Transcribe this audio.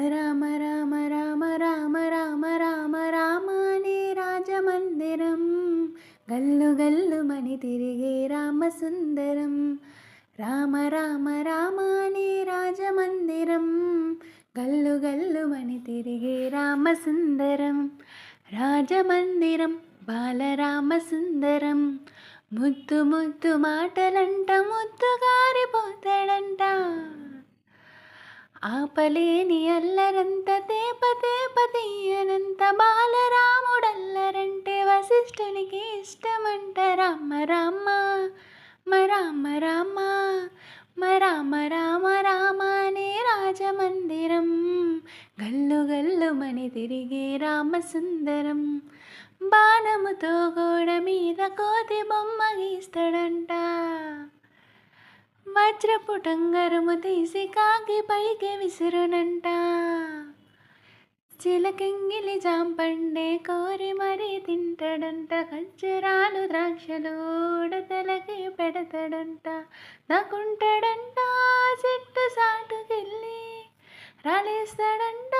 రామ రామ రామ రామ రామ రామ రామ అనే రాజమందిరం గల్లు గల్లు మని తిరిగే రామ సుందరం. రామ రామ రామ అనే రాజమందిరం గల్లు గల్లు మని తిరిగే రామ సుందరం. రాజమందిరం బాలరామ సుందరం. ముద్దు ముద్దు మాటలంట ముద్దు గారిపోతాడంట. ఆపలేని అల్లరంత తేప తేప తీయనంత బాలరాముడల్లరంటే వశిష్ఠునికి ఇష్టమంట. రామ రామ రామ రామ రామ రామ రామ అనే రాజమందిరం గల్లు గల్లు మని తిరిగే రామ సుందరం. బాణముతో గోడ మీద కోతి బొమ్మ గీస్తాడంట. వజ్రపు టంగరము తీసి కాకి పైకి విసురునంట. చిలకెంగిలి జాంపండే కోరి మరీ తింటాడంట. ఖర్జూరాలు ద్రాక్షలు ఉడతలకి పెడతాడంట. దాక్కుంటాడంట చెట్టు సాటుకెళ్ళి రాలేస్తాడంట.